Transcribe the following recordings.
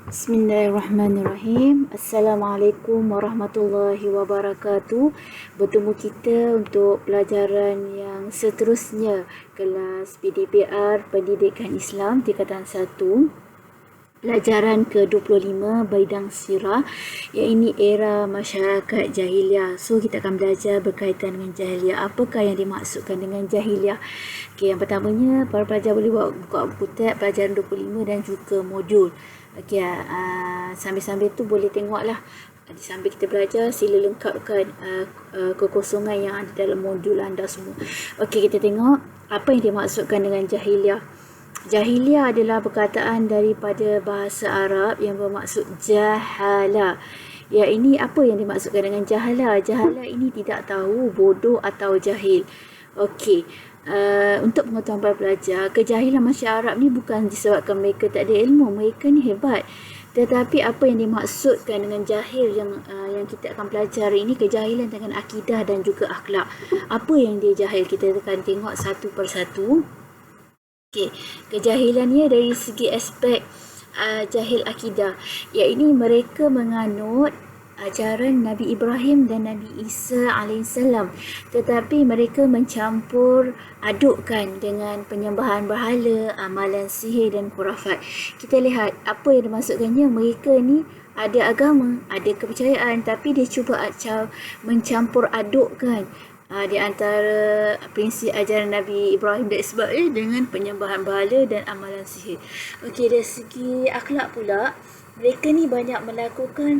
Bismillahirrahmanirrahim. Assalamualaikum warahmatullahi wabarakatuh. Bertemu kita untuk pelajaran yang seterusnya, kelas PDPR Pendidikan Islam tingkatan 1. Pelajaran ke-25 Baidang Sirah, yang ini era masyarakat jahiliah. So kita akan belajar berkaitan dengan jahiliah. Apakah yang dimaksudkan dengan jahiliah? Okey, yang pertamanya para pelajar boleh buka buku tab pelajaran 25 dan juga modul. Okey, sambil-sambil tu boleh tengoklah. Sambil kita belajar, sila lengkapkan kekosongan yang ada dalam modul anda semua. Okey, kita tengok apa yang dimaksudkan dengan jahiliah. Jahiliah adalah perkataan daripada bahasa Arab yang bermaksud jahala. Ya, ini apa yang dimaksudkan dengan jahala? Jahala ini tidak tahu, bodoh atau jahil. Okey. Untuk pengetahuan para pelajar, kejahilan masyarakat Arab ni bukan disebabkan mereka tak ada ilmu, mereka ni hebat. Tetapi apa yang dimaksudkan dengan jahil yang kita akan pelajari ini, kejahilan dengan akidah dan juga akhlak. Apa yang dia jahil? Kita akan tengok satu persatu. Okey, kejahilannya dari segi aspek jahil akidah. Ya, ini mereka menganut ajaran Nabi Ibrahim dan Nabi Isa alaihissalam, tetapi mereka mencampur adukkan dengan penyembahan berhala, amalan sihir dan khurafat. Kita lihat apa yang dimaksudkannya. Mereka ni ada agama, ada kepercayaan, tapi dia cuba mencampur adukkan di antara prinsip ajaran Nabi Ibrahim dan Ismail dengan penyembahan berhala dan amalan sihir. Okey, dari segi akhlak pula, mereka ni banyak melakukan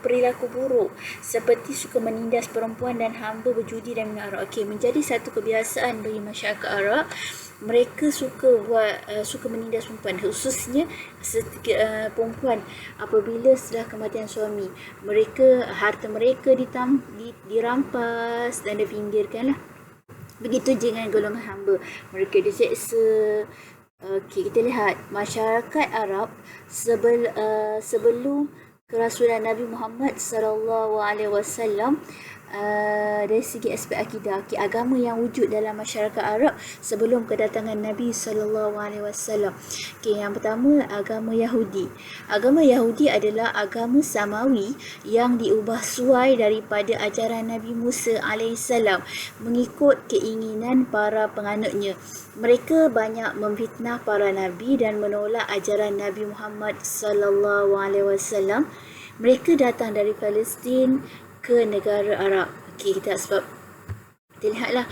perilaku buruk seperti suka menindas perempuan dan hamba, berjudi dan minum arak. Okey, menjadi satu kebiasaan bagi masyarakat Arab. Mereka suka menindas perempuan, khususnya perempuan apabila setelah kematian suami. Harta mereka dirampas dan dipinggirkan lah. Begitu dengan golongan hamba, mereka diseksa. Okey, kita lihat masyarakat Arab sebelum kerasulan Nabi Muhammad sallallahu alaihi wasallam. Dari segi aspek akidah, agama yang wujud dalam masyarakat Arab sebelum kedatangan Nabi sallallahu alaihi wasallam. Yang pertama, agama Yahudi. Agama Yahudi adalah agama samawi yang diubah suai daripada ajaran Nabi Musa alaihissalam mengikut keinginan para penganutnya. Mereka banyak memfitnah para nabi dan menolak ajaran Nabi Muhammad sallallahu alaihi wasallam. Mereka datang dari Palestin ke negara Arab. Okey, sebab kita lihatlah,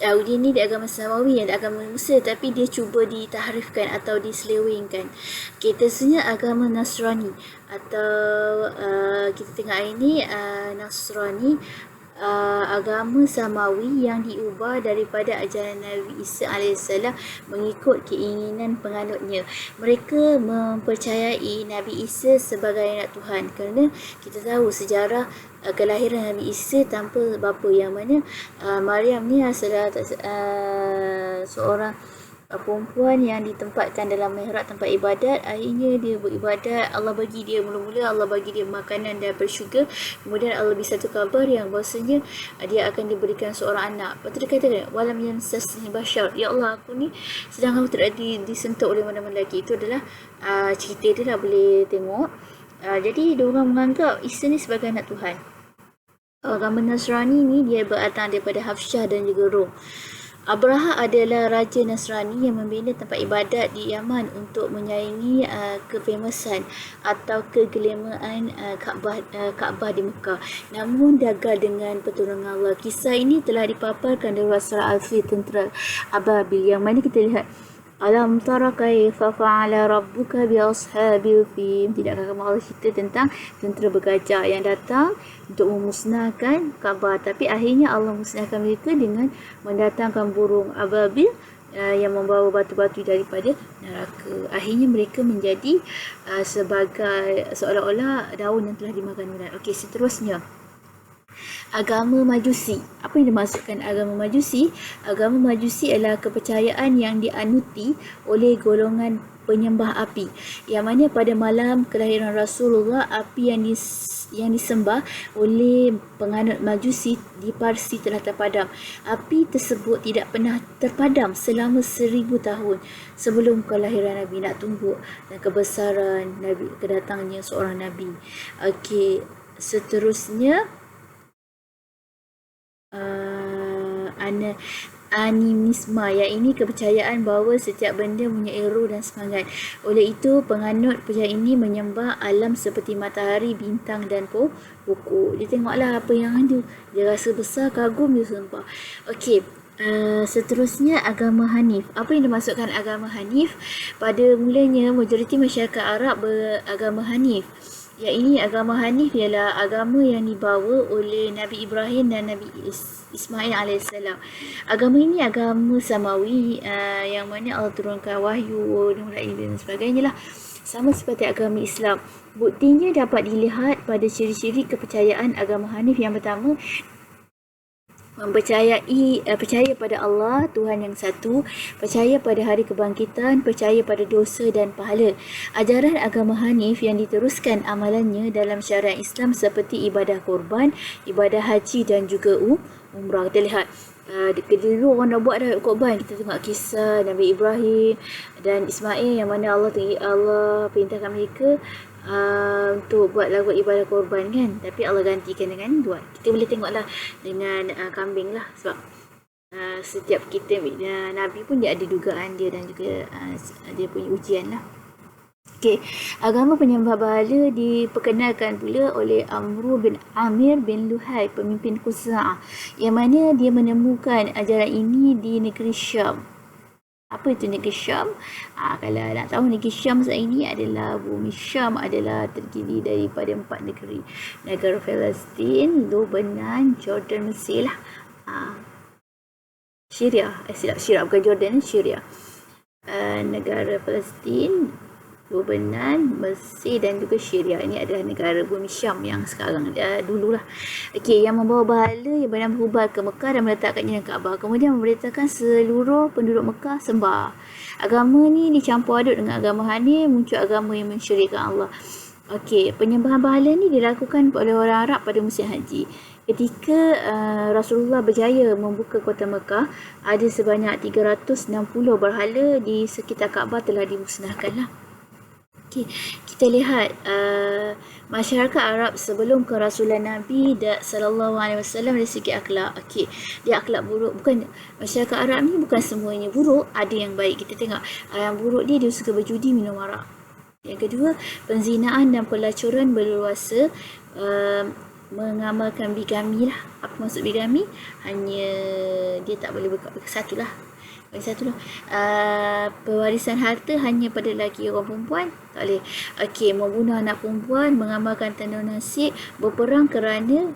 Yahudi ni dia agama Samawi, yang agama Musa, tapi dia cuba ditahrifkan atau diselewengkan. Kita sebenarnya agama Nasrani atau kita tengok ini Nasrani, agama Samawi yang diubah daripada ajaran Nabi Isa alaihissalam mengikut keinginan penganutnya. Mereka mempercayai Nabi Isa sebagai anak Tuhan, kerana kita tahu sejarah kelahiran Nabi Isa tanpa bapa, yang mana Maryam ni adalah seorang perempuan yang ditempatkan dalam mihrab tempat ibadat. Akhirnya dia beribadat, Allah bagi dia mula-mula Allah bagi dia makanan daripada syurga. Kemudian Allah beri satu kabar yang bahasanya dia akan diberikan seorang anak. Lepas tu dia kata, walam yamsasni bashar, ya Allah, aku ni sedang aku tidak disentuh oleh mana-mana lelaki. Itu adalah cerita dia lah, boleh tengok. Jadi diorang menganggap Isa ni sebagai anak Tuhan. Agama Nasrani ni dia berasal daripada Hafsyah dan juga Rom. Abraha adalah raja Nasrani yang membina tempat ibadat di Yaman untuk menyaingi kefemasan atau kegelimaan Kaabah di Mekah. Namun gagal dengan pertolongan Allah. Kisah ini telah dipaparkan dalam surah Al-Fil, tentera Ababil, yang mana kita lihat, alam tara kaifa fa'ala rabbuka bi ashabil fil. Tidakkah kamu Allah cerita tentang tentera bergajah yang datang untuk memusnahkan Kaabah, tapi akhirnya Allah musnahkan mereka dengan mendatangkan burung ababil yang membawa batu-batu daripada neraka. Akhirnya mereka menjadi sebagai seolah-olah daun yang telah dimakan ulat. Okey, seterusnya, agama Majusi. Apa yang dimaksudkan agama Majusi? Agama Majusi adalah kepercayaan yang dianuti oleh golongan penyembah api. Yang mana pada malam kelahiran Rasulullah, api yang disembah oleh penganut Majusi di Parsi telah terpadam. Api tersebut tidak pernah terpadam selama 1000 tahun sebelum kelahiran Nabi. Nak tunggu dan kebesaran Nabi, kedatangannya seorang Nabi. Okey, seterusnya animisme, yang ini kepercayaan bahawa setiap benda mempunyai roh dan semangat. Oleh itu, penganut percayaan ini menyembah alam seperti matahari, bintang dan pokok. Dia tengoklah apa yang ada, dia rasa besar, kagum, dia sembah. Okey, seterusnya agama Hanif. Apa yang dimaksudkan agama Hanif? Pada mulanya majoriti masyarakat Arab beragama Hanif. Yang ini agama Hanif ialah agama yang dibawa oleh Nabi Ibrahim dan Nabi Ismail AS. Agama ini agama samawi, yang mana Allah turunkan wahyu dan sebagainya lah. Sama seperti agama Islam. Buktinya dapat dilihat pada ciri-ciri kepercayaan agama Hanif. Yang pertama, percaya pada Allah, Tuhan yang satu, percaya pada hari kebangkitan, percaya pada dosa dan pahala. Ajaran agama Hanif yang diteruskan amalannya dalam syariat Islam seperti ibadah korban, ibadah haji dan juga umrah. Kita lihat dulu orang dah buat dah korban. Kita tengok kisah Nabi Ibrahim dan Ismail yang mana Allah perintahkan mereka untuk buat ibadah korban kan, tapi Allah gantikan dengan buat. Kita boleh tengoklah dengan kambing lah, sebab setiap kita Nabi pun dia ada dugaan dia dan juga dia punya ujian lah. Okey, agama penyembah berhala diperkenalkan pula oleh Amr bin Amir bin Luhai, pemimpin Khuza'ah, yang mana dia menemukan ajaran ini di negeri Syam. Apa itu negeri Syam? Kalau nak tahu, negeri Syam saat ini adalah, bumi Syam adalah terdiri daripada 4 negeri. Negara Palestin, Lebanon, Jordan, Mesir lah. Syria. Syria bukan Jordan, Syria. Negara Palestin, Lebanon, Mesir dan juga Syria. Ini adalah negara bumi Syam yang sekarang, dululah. Okey, yang membawa bahala yang benar berubah ke Mekah dan meletakkannya di Kaabah. Kemudian memerintahkan seluruh penduduk Mekah sembah. Agama ni dicampur aduk dengan agama Hanif, muncul agama yang mensyirikkan Allah. Okey, penyembahan bahala ni dilakukan oleh orang Arab pada musim haji. Ketika Rasulullah berjaya membuka kota Mekah, ada sebanyak 360 berhala di sekitar Kaabah telah dimusnahkan lah. Okay. Kita lihat masyarakat Arab sebelum kerasulan Nabi sallallahu alaihi wasallam dari segi akhlak. Okey, dia akhlak buruk. Bukan, masyarakat Arab ni bukan semuanya buruk, ada yang baik. Kita tengok yang buruk dia suka berjudi, minum arak. Yang kedua, penzinaan dan pelacuran berleluasa, mengamalkan bigami lah. Apa maksud bigami? Hanya dia tak boleh satulah. Pewarisan harta hanya pada lelaki, orang perempuan tak boleh. Okey, membunuh anak perempuan, mengamalkan tanda nasib, berperang kerana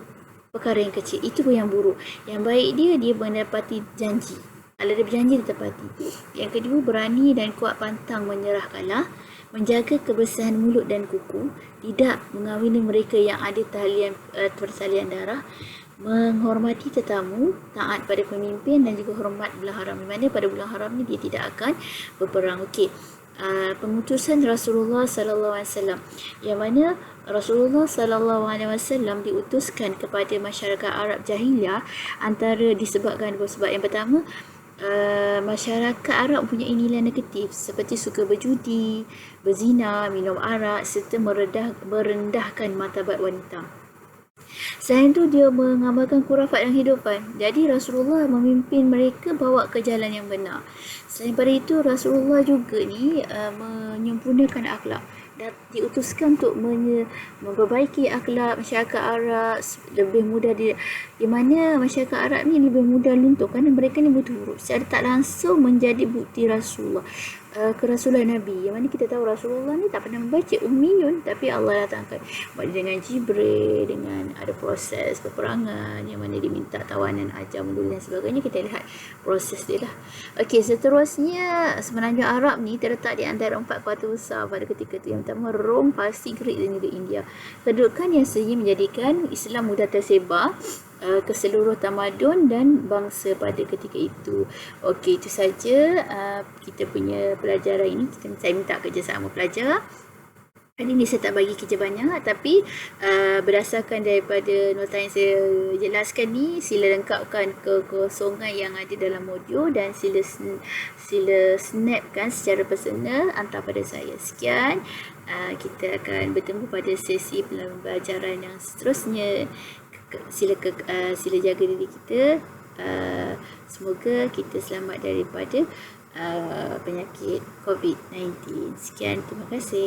perkara yang kecil. Itu pun yang buruk. Yang baik dia mendapati janji. Kalau dia berjanji, dia tepati. Yang kedua, berani dan kuat pantang menyerah kalah, menjaga kebersihan mulut dan kuku, tidak mengawini mereka yang ada persalinan darah, menghormati tetamu, taat pada pemimpin dan juga hormat bulan haram. Di mana pada bulan haram ni dia tidak akan berperang. Okey. Pengutusan Rasulullah sallallahu alaihi wasallam, yang mana Rasulullah sallallahu alaihi wasallam diutuskan kepada masyarakat Arab jahiliyah antara disebabkan dua sebab. Yang pertama, masyarakat Arab mempunyai nilai negatif seperti suka berjudi, berzina, minum arak serta merendahkan martabat wanita. Selain itu, dia mengamalkan khurafat dan kehidupan. Jadi Rasulullah memimpin mereka bawa ke jalan yang benar. Selain pada itu, Rasulullah juga ni menyempurnakan akhlak dan diutuskan untuk memperbaiki akhlak masyarakat Arab lebih mudah di mana masyarakat Arab ni lebih mudah luntur kerana mereka ni butuh huruf. Secara tak langsung menjadi bukti Rasulullah, kerasulan Nabi. Yang mana kita tahu Rasulullah ni tak pernah membaca, ummiyun, tapi Allah datangkan dengan Jibril, dengan ada proses peperangan yang mana diminta tawanan ajar menulis dan sebagainya. Kita lihat proses dia lah. Okey, seterusnya semenanjung Arab ni terletak di antara 4 kuarter besar pada ketika itu. Yang pertama Rom, Parsi, Greek dan juga India. Kedudukan yang sehingga menjadikan Islam mudah tersebar ke seluruh tamadun dan bangsa pada ketika itu. Okey, itu saja kita punya pelajaran ini. Saya minta kerjasama pelajar. Kali ni saya tak bagi kerja banyak, tapi berdasarkan daripada nota yang saya jelaskan ni, sila lengkapkan kekosongan yang ada dalam modul dan sila snapkan secara personal hantar pada saya. Sekian, kita akan bertemu pada sesi pembelajaran yang seterusnya. Sila jaga diri kita. Semoga kita selamat daripada penyakit COVID-19. Sekian, terima kasih.